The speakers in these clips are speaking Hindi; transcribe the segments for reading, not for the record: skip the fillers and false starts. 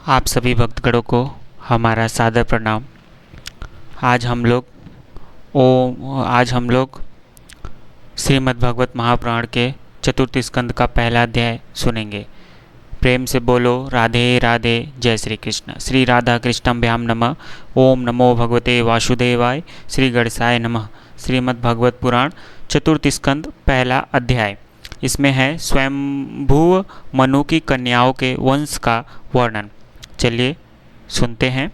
आप सभी भक्तगणों को हमारा सादर प्रणाम। आज हम लोग श्रीमद् भागवत महापुराण के चतुर्थ स्कंद का पहला अध्याय सुनेंगे। प्रेम से बोलो राधे राधे, जय श्री कृष्ण। श्री राधा कृष्णाभ्याम नमः। ओम नमो भगवते वासुदेवाय। श्री गणेशाय नमः। श्रीमद् भागवत पुराण चतुर्थ स्कंद पहला अध्याय। इसमें है स्वयंभू मनु की कन्याओं के वंश का वर्णन। चलिए सुनते हैं।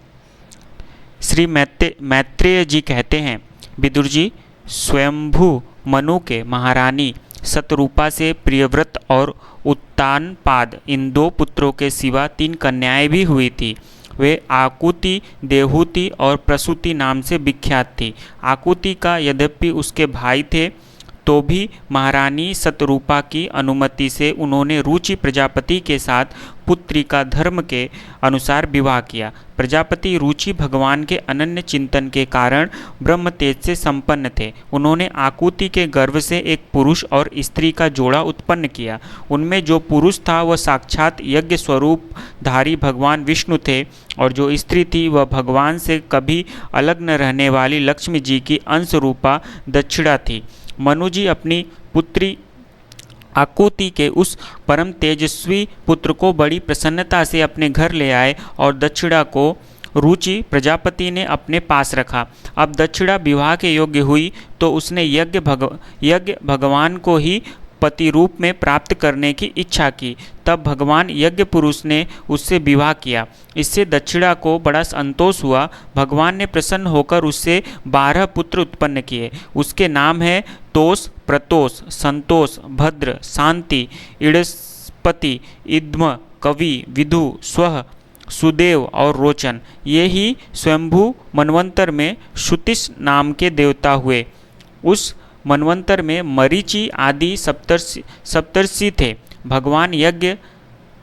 श्री मैत्रेय जी कहते हैं, विदुर जी, स्वयंभू मनु के महारानी सतरूपा से प्रियव्रत और उत्तानपाद इन दो पुत्रों के सिवा 3 कन्याएं भी हुई थी। वे आकुति, देहूति और प्रसूति नाम से विख्यात थी। आकुति का यद्यपि उसके भाई थे तो भी महारानी सतरूपा की अनुमति से उन्होंने रुचि प्रजापति के साथ पुत्री का धर्म के अनुसार विवाह किया। प्रजापति रुचि भगवान के अनन्य चिंतन के कारण ब्रह्म तेज से संपन्न थे। उन्होंने आकुति के गर्भ से एक पुरुष और स्त्री का जोड़ा उत्पन्न किया। उनमें जो पुरुष था वह साक्षात यज्ञ स्वरूप धारी भगवान विष्णु थे और जो स्त्री थी वह भगवान से कभी अलग न रहने वाली लक्ष्मी जी की अंश रूपा दक्षिणा थी। मनु जी अपनी पुत्री आकुति के उस परम तेजस्वी पुत्र को बड़ी प्रसन्नता से अपने घर ले आए और दक्षिणा को रुचि प्रजापति ने अपने पास रखा। अब दक्षिणा विवाह के योग्य हुई तो उसने यज्ञ भगवान को ही पति रूप में प्राप्त करने की इच्छा की। तब भगवान यज्ञ पुरुष ने उससे विवाह किया। इससे दक्षिणा को बड़ा संतोष हुआ। भगवान ने प्रसन्न होकर उससे 12 पुत्र उत्पन्न किए। उसके नाम है तोष, प्रतोष, संतोष, भद्र, शांति, इड़स्पति, इद्म, कवि, विदु, स्व, सुदेव और रोचन। ये ही स्वयंभू मनवंतर में शुतिष नाम के देवता हुए। उस मनवंतर में मरीचि आदि सप्तर्षि थे। भगवान यज्ञ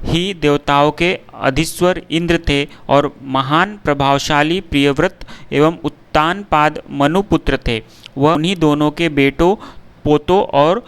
ही देवताओं के अधीश्वर इंद्र थे और महान प्रभावशाली प्रियव्रत एवं उत्तानपाद मनुपुत्र थे। वह उन्हीं दोनों के बेटों, पोतों और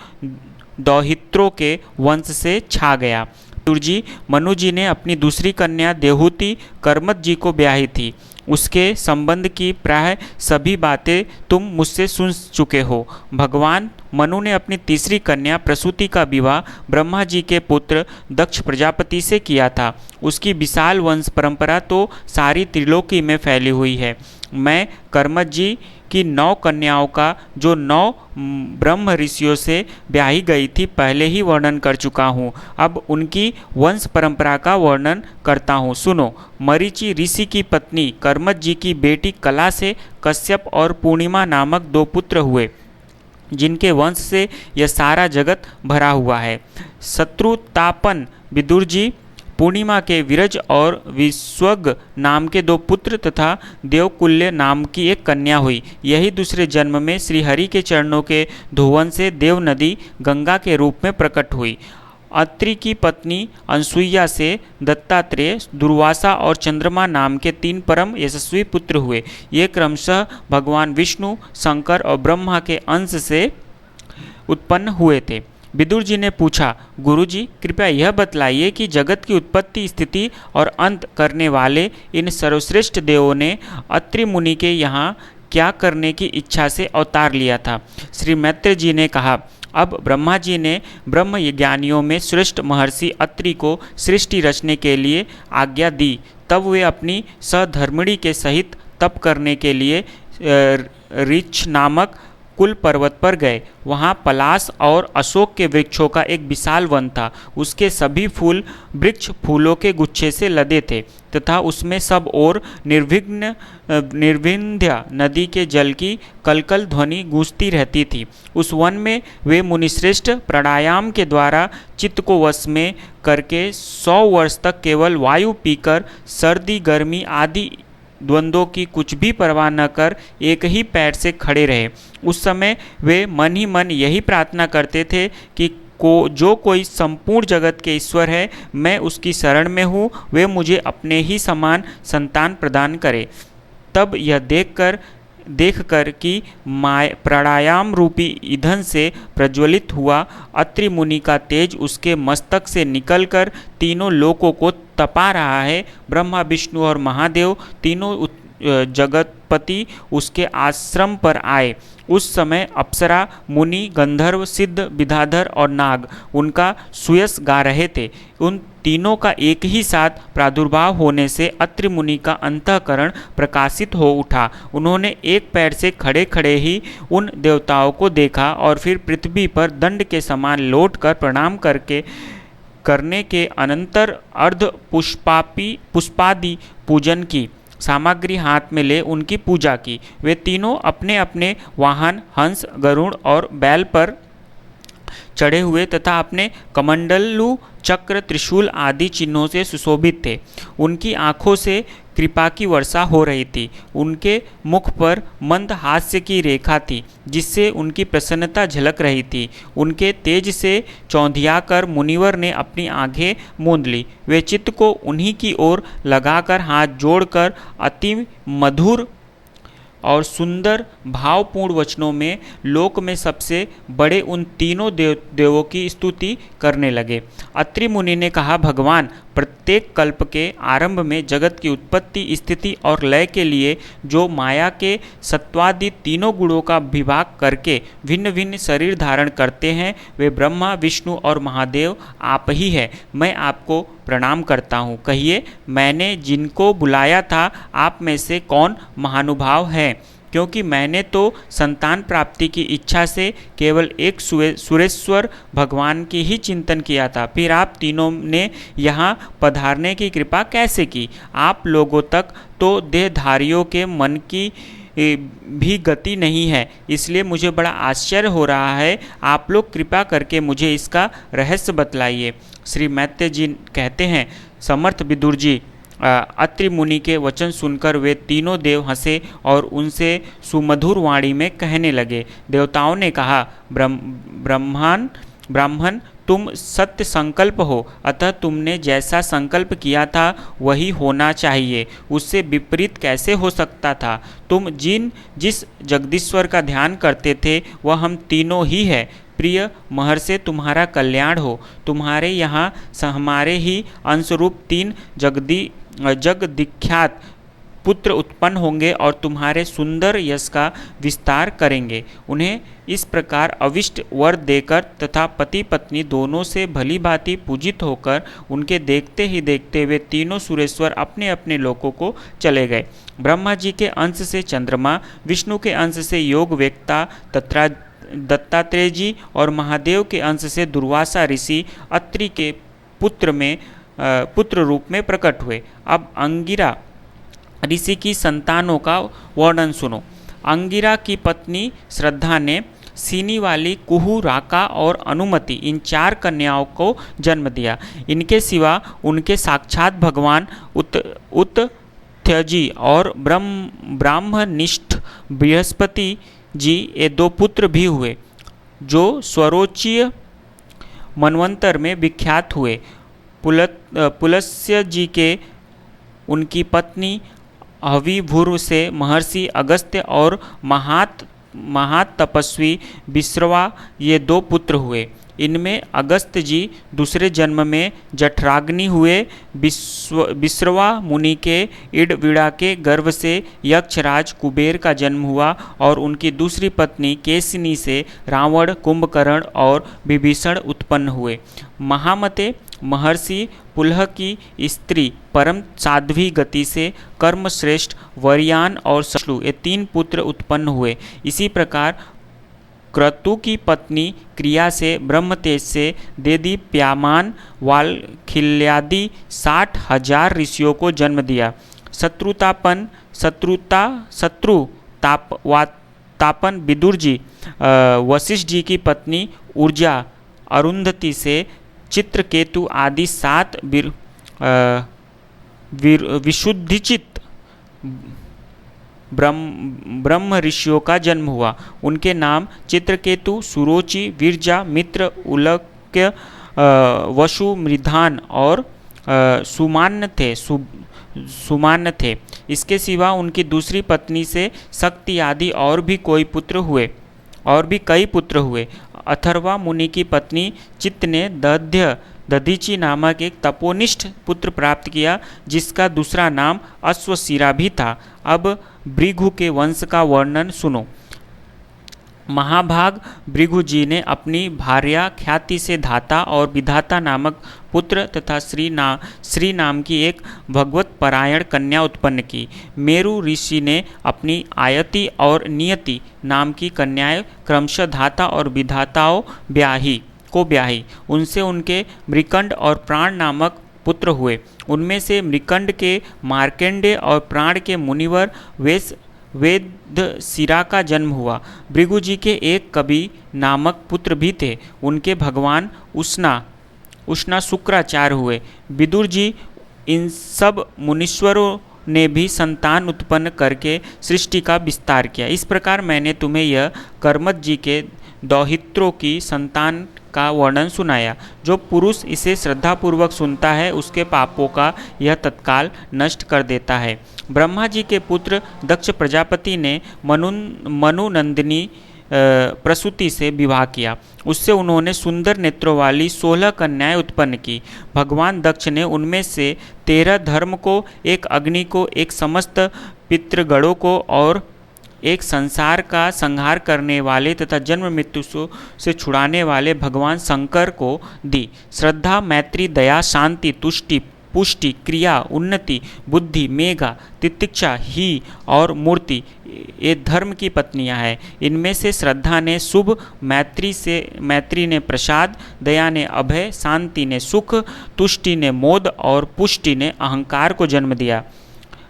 दौहित्रों के वंश से छा गया। जी मनु जी ने अपनी दूसरी कन्या देहूति कर्मत जी को ब्याही थी। उसके संबंध की प्राय सभी बातें तुम मुझसे सुन चुके हो। भगवान मनु ने अपनी तीसरी कन्या प्रसूति का विवाह ब्रह्मा जी के पुत्र दक्ष प्रजापति से किया था। उसकी विशाल वंश परंपरा तो सारी त्रिलोकी में फैली हुई है। मैं कर्मत जी की 9 कन्याओं का जो 9 ब्रह्म ऋषियों से ब्याही गई थी पहले ही वर्णन कर चुका हूँ। अब उनकी वंश परंपरा का वर्णन करता हूँ, सुनो। मरीचि ऋषि की पत्नी कर्मत जी की बेटी कला से कश्यप और पूर्णिमा नामक 2 पुत्र हुए, जिनके वंश से यह सारा जगत भरा हुआ है। शत्रुतापन विदुर जी, पूर्णिमा के विरज और विश्वग नाम के 2 पुत्र तथा देवकुल्य नाम की एक कन्या हुई। यही दूसरे जन्म में श्रीहरि के चरणों के धोवन से देव नदी गंगा के रूप में प्रकट हुई। अत्रि की पत्नी अनसुईया से दत्तात्रेय, दुर्वासा और चंद्रमा नाम के 3 परम यशस्वी पुत्र हुए। ये क्रमशः भगवान विष्णु, शंकर और ब्रह्मा के अंश से उत्पन्न हुए थे। विदुर जी ने पूछा, गुरुजी कृपया यह बतलाइए कि जगत की उत्पत्ति, स्थिति और अंत करने वाले इन सर्वश्रेष्ठ देवों ने अत्रि मुनि के यहाँ क्या करने की इच्छा से अवतार लिया था। श्री मैत्रेय जी ने कहा, अब ब्रह्मा जी ने ब्रह्म ज्ञानियों में श्रेष्ठ महर्षि अत्रि को सृष्टि रचने के लिए आज्ञा दी। तब वे अपनी सहधर्मिणी के सहित तप करने के लिए ऋक्ष नामक कुल पर्वत पर गए। वहाँ पलाश और अशोक के वृक्षों का एक विशाल वन था। उसके सभी फूल वृक्ष फूलों के गुच्छे से लदे थे तथा उसमें सब ओर निर्विंध्य नदी के जल की कलकल ध्वनि गूंजती रहती थी। उस वन में वे मुनिश्रेष्ठ प्राणायाम के द्वारा चित्त को वश में करके 100 वर्ष तक केवल वायु पीकर सर्दी गर्मी आदि द्वंद्वों की कुछ भी परवाह न कर एक ही पैर से खड़े रहे। उस समय वे मन ही मन यही प्रार्थना करते थे कि जो कोई संपूर्ण जगत के ईश्वर है, मैं उसकी शरण में हूँ, वे मुझे अपने ही समान संतान प्रदान करे। तब यह देखकर कि प्राणायाम रूपी ईंधन से प्रज्वलित हुआ अत्रि मुनि का तेज उसके मस्तक से निकलकर तीनों लोकों को तपा रहा है। ब्रह्मा, विष्णु और महादेव तीनों जगतपति उसके आश्रम पर आए। उस समय अप्सरा, मुनि, गंधर्व, सिद्ध, विद्याधर और नाग उनका सुयस गा रहे थे। उन तीनों का एक ही साथ प्रादुर्भाव होने से अत्रि मुनि का अंतःकरण प्रकाशित हो उठा। उन्होंने एक पैर से खड़े खड़े ही उन देवताओं को देखा और फिर पृथ्वी पर दंड के समान लौटकर प्रणाम करने के अनंतर अर्ध पुष्पादि पूजन की सामग्री हाथ में ले उनकी पूजा की। वे तीनों अपने अपने वाहन हंस, गरुड़ और बैल पर चढ़े हुए तथा अपने कमंडलु, चक्र, त्रिशूल आदि चिन्हों से सुशोभित थे। उनकी आंखों से कृपा की वर्षा हो रही थी। उनके मुख पर मंद हास्य की रेखा थी जिससे उनकी प्रसन्नता झलक रही थी। उनके तेज से चौंधियाकर मुनिवर ने अपनी आंखें मूंद ली। वे चित्त को उन्हीं की ओर लगाकर हाथ जोड़कर अति मधुर और सुंदर भावपूर्ण वचनों में लोक में सबसे बड़े उन तीनों देवों की स्तुति करने लगे। अत्रि मुनि ने कहा, भगवान, प्रत्येक कल्प के आरंभ में जगत की उत्पत्ति, स्थिति और लय के लिए जो माया के सत्वादि तीनों गुणों का विभाग करके भिन्न भिन्न शरीर धारण करते हैं, वे ब्रह्मा, विष्णु और महादेव आप ही है। मैं आपको प्रणाम करता हूँ। कहिए, मैंने जिनको बुलाया था आप में से कौन महानुभाव है? क्योंकि मैंने तो संतान प्राप्ति की इच्छा से केवल एक सुरेश्वर भगवान की ही चिंतन किया था। फिर आप तीनों ने यहाँ पधारने की कृपा कैसे की? आप लोगों तक तो देहधारियों के मन की भी गति नहीं है, इसलिए मुझे बड़ा आश्चर्य हो रहा है। आप लोग कृपा करके मुझे इसका रहस्य बतलाइए। श्री मैत्रेय जी कहते हैं, समर्थ विदुर जी, अत्रि मुनि के वचन सुनकर वे तीनों देव हंसे और उनसे सुमधुर वाणी में कहने लगे। देवताओं ने कहा, ब्राह्मण, तुम सत्य संकल्प हो, अतः तुमने जैसा संकल्प किया था वही होना चाहिए। उससे विपरीत कैसे हो सकता था? तुम जिस जगदीश्वर का ध्यान करते थे वह हम तीनों ही है। प्रिय महर्षि, तुम्हारा कल्याण हो। तुम्हारे यहाँ हमारे ही अंशरूप 3 जगदीख्यात पुत्र उत्पन्न होंगे और तुम्हारे सुंदर यश का विस्तार करेंगे। उन्हें इस प्रकार अविष्ट वर देकर तथा पति पत्नी दोनों से भली भांति पूजित होकर उनके देखते ही देखते वे तीनों सुरेश्वर अपने अपने लोकों को चले गए। ब्रह्मा जी के अंश से चंद्रमा, विष्णु के अंश से योग वेत्ता तथा दत्तात्रेय जी और महादेव के अंश से दुर्वासा ऋषि अत्रि के पुत्र रूप में प्रकट हुए। अब अंगिरा ऋषि की संतानों का वर्णन सुनो। अंगिरा की पत्नी श्रद्धा ने सीनी वाली कुहू, राका और अनुमति इन 4 कन्याओं को जन्म दिया। इनके सिवा उनके साक्षात भगवान उत्थ्यजी और ब्राह्मनिष्ठ बृहस्पति जी ये 2 पुत्र भी हुए जो स्वरोचीय मनवंतर में विख्यात हुए। पुलस्त्य जी के उनकी पत्नी हविभुर से महर्षि अगस्त्य और महातपस्वी विश्रवा ये 2 पुत्र हुए। इनमें अगस्त्य जी दूसरे जन्म में जठराग्नि हुए। विश्रवा मुनि के इडविड़ा के गर्भ से यक्षराज कुबेर का जन्म हुआ और उनकी दूसरी पत्नी केसिनी से रावण, कुंभकर्ण और विभीषण उत्पन्न हुए। महामते महर्षि पुलह की स्त्री परम साध्वी गति से कर्मश्रेष्ठ वरयान और सश्लु ये 3 पुत्र उत्पन्न हुए। इसी प्रकार क्रतु की पत्नी क्रिया से ब्रह्मतेज से देदीप्यमान वालखिल्यादि 60,000 ऋषियों को जन्म दिया। शत्रुतापन विदुर जी, वशिष्ठ जी की पत्नी ऊर्जा अरुंधति से चित्रकेतु आदि 7 विशुद्धिचित ब्रह्म ऋषियों का जन्म हुआ। उनके नाम चित्रकेतु, सुरोचि, विरजा, मित्र, उलक्य, वसु, मृधान और सुमान्य थे। इसके सिवा उनकी दूसरी पत्नी से शक्ति आदि और भी कई पुत्र हुए। अथर्वा मुनि की पत्नी चित्त ने दध्य दधीची नामक एक तपोनिष्ठ पुत्र प्राप्त किया, जिसका दूसरा नाम अश्वशिरा भी था। अब भृगु के वंश का वर्णन सुनो। महाभाग भृगु जी ने अपनी भार्या ख्याति से धाता और विधाता नामक पुत्र तथा श्री नाम की एक भगवत परायण कन्या उत्पन्न की। मेरु ऋषि ने अपनी आयति और नियति नाम की कन्याएं क्रमशः धाता और विधाताओं ब्याही। उनसे उनके मृकंड और प्राण नामक पुत्र हुए। उनमें से मृकंड के मार्कंडेय और प्राण के मुनिवर वेदशिरा का जन्म हुआ। भृगु जी के एक कवि नामक पुत्र भी थे। उनके भगवान उष्णा शुक्राचार्य हुए। विदुर जी इन सब मुनीश्वरों ने भी संतान उत्पन्न करके सृष्टि का विस्तार किया। इस प्रकार मैंने तुम्हें यह कर्मठ जी के दौहित्रों की संतान का वर्णन सुनाया। जो पुरुष इसे श्रद्धापूर्वक सुनता है उसके पापों का यह तत्काल नष्ट कर देता है। ब्रह्मा जी के पुत्र दक्ष प्रजापति ने मनुनंदिनी प्रसूति से विवाह किया। उससे उन्होंने सुंदर नेत्रों वाली 16 कन्याएं उत्पन्न की। भगवान दक्ष ने उनमें से 13 धर्म को, एक अग्नि को, एक समस्त पितृगणों को और एक संसार का संहार करने वाले तथा जन्म मृत्यु से छुड़ाने वाले भगवान शंकर को दी। श्रद्धा, मैत्री, दया, शांति, तुष्टि, पुष्टि, क्रिया, उन्नति, बुद्धि, मेघा, तितिक्षा, ही और मूर्ति ये धर्म की पत्नियां हैं। इनमें से श्रद्धा ने शुभ, मैत्री ने प्रसाद, दया ने अभय, शांति ने सुख, तुष्टि ने मोद और पुष्टि ने अहंकार को जन्म दिया।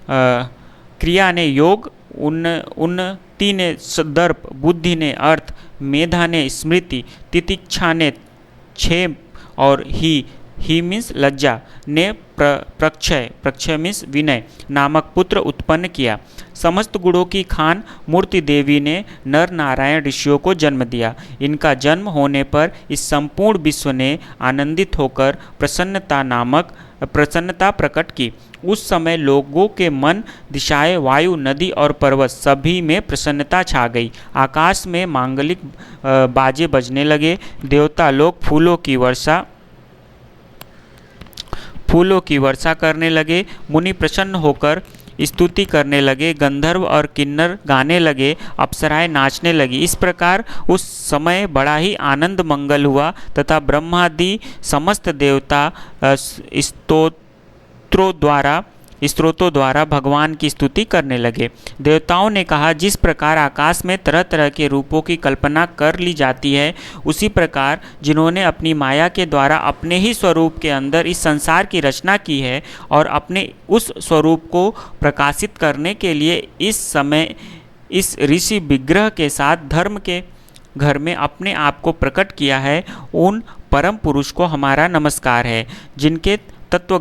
क्रिया ने योग, उन्नति ने दर्प, बुद्धि ने अर्थ, मेधा ने स्मृति, तितिक्षा ने क्षेम और ही मीन्स लज्जा ने प्रक्षय मीन्स विनय नामक पुत्र उत्पन्न किया। समस्त गुणों की खान मूर्ति देवी ने नर नारायण ऋषियों को जन्म दिया। इनका जन्म होने पर इस संपूर्ण विश्व ने आनंदित होकर प्रसन्नता प्रकट की। उस समय लोगों के मन, दिशाएं, वायु, नदी और पर्वत सभी में प्रसन्नता छा गई। आकाश में मांगलिक बाजे बजने लगे। देवता लोग फूलों की वर्षा करने लगे। मुनि प्रसन्न होकर स्तुति करने लगे। गंधर्व और किन्नर गाने लगे। अप्सराएं नाचने लगी। इस प्रकार उस समय बड़ा ही आनंद मंगल हुआ तथा ब्रह्मादि समस्त देवता स्त्रोतों द्वारा भगवान की स्तुति करने लगे। देवताओं ने कहा, जिस प्रकार आकाश में तरह तरह के रूपों की कल्पना कर ली जाती है, उसी प्रकार जिन्होंने अपनी माया के द्वारा अपने ही स्वरूप के अंदर इस संसार की रचना की है और अपने उस स्वरूप को प्रकाशित करने के लिए इस समय इस ऋषि विग्रह के साथ धर्म के घर में अपने आप को प्रकट किया है, उन परम पुरुष को हमारा नमस्कार है। जिनके तत्व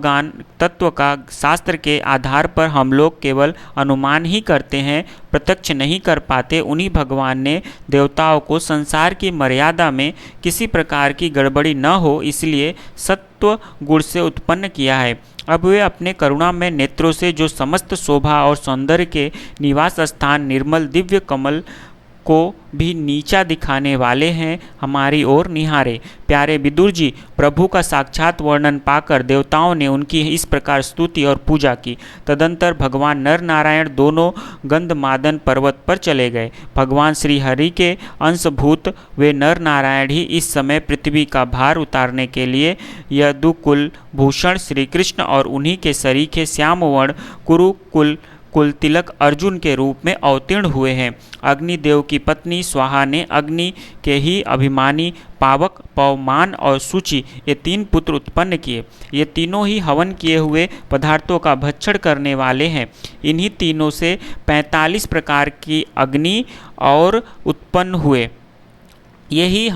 का शास्त्र के आधार पर हम लोग केवल अनुमान ही करते हैं, प्रत्यक्ष नहीं कर पाते, उन्हीं भगवान ने देवताओं को संसार की मर्यादा में किसी प्रकार की गड़बड़ी न हो इसलिए सत्व गुण से उत्पन्न किया है। अब वे अपने करुणा में नेत्रों से जो समस्त शोभा और सौंदर्य के निवास स्थान निर्मल दिव्य कमल को भी नीचा दिखाने वाले हैं, हमारी ओर निहारे। प्यारे विदुर जी, प्रभु का साक्षात वर्णन पाकर देवताओं ने उनकी इस प्रकार स्तुति और पूजा की। तदंतर भगवान नर नारायण दोनों गंधमादन पर्वत पर चले गए। भगवान श्री हरि के अंशभूत वे नर नारायण ही इस समय पृथ्वी का भार उतारने के लिए यदुकुल भूषण श्री कृष्ण और उन्हीं के सरीखे श्यामवर्ण कुरुकुल तिलक अर्जुन के रूप में अवतीर्ण हुए हैं। अग्निदेव की पत्नी स्वाहा ने अग्नि के ही अभिमानी पावक, पवमान और सूचि ये 3 पुत्र उत्पन्न किए। ये तीनों ही हवन किए हुए पदार्थों का भक्षण करने वाले हैं। इन्हीं तीनों से 45 प्रकार की अग्नि और उत्पन्न हुए। ये ही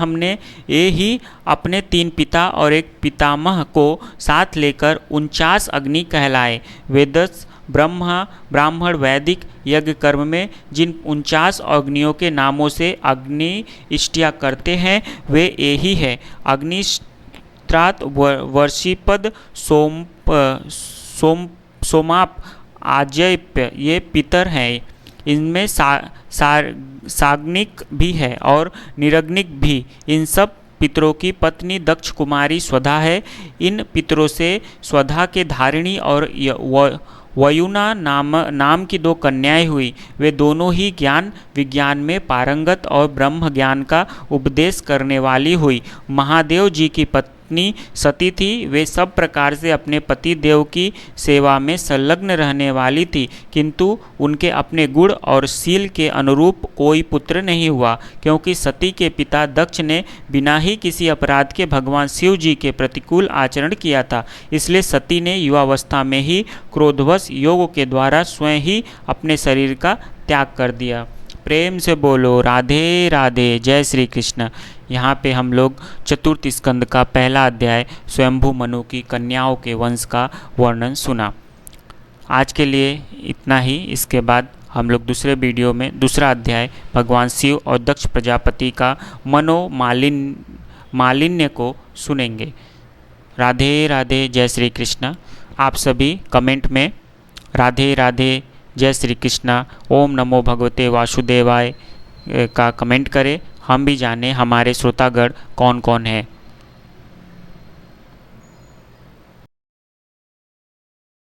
अपने 3 पिता और एक पितामह को साथ लेकर 49 अग्नि कहलाए। वेदस ब्राह्मण वैदिक यज्ञ कर्म में जिन 49 अग्नियों के नामों से अग्नि इष्टिया करते हैं वे यही है: अग्निष्ट्रात, वर्षिपद, सोमाप, आजयप्य ये पितर हैं। इनमें साग्निक भी है और निरग्निक भी। इन सब पितरों की पत्नी दक्ष कुमारी स्वधा है। इन पितरों से स्वधा के धारिणी और वयुना नाम की 2 कन्याएं हुई। वे दोनों ही ज्ञान विज्ञान में पारंगत और ब्रह्म ज्ञान का उपदेश करने वाली हुई। महादेव जी की पत्नी सती थी। वे सब प्रकार से अपने पति देव की सेवा में संलग्न रहने वाली थी, किंतु उनके अपने गुण और शील के अनुरूप कोई पुत्र नहीं हुआ, क्योंकि सती के पिता दक्ष ने बिना ही किसी अपराध के भगवान शिव जी के प्रतिकूल आचरण किया था। इसलिए सती ने युवावस्था में ही क्रोधवश योग के द्वारा स्वयं ही अपने शरीर का त्याग कर दिया। प्रेम से बोलो राधे राधे, जय श्री कृष्ण। यहाँ पे हम लोग चतुर्थ स्कंद का पहला अध्याय स्वयंभू मनु की कन्याओं के वंश का वर्णन सुना। आज के लिए इतना ही। इसके बाद हम लोग दूसरे वीडियो में दूसरा अध्याय भगवान शिव और दक्ष प्रजापति का मालिन्य को सुनेंगे। राधे राधे, जय श्री कृष्ण। आप सभी कमेंट में राधे राधे, जय श्री कृष्ण, ओम नमो भगवते वासुदेवाय का कमेंट करें। हम भी जाने हमारे श्रोतागण कौन कौन है।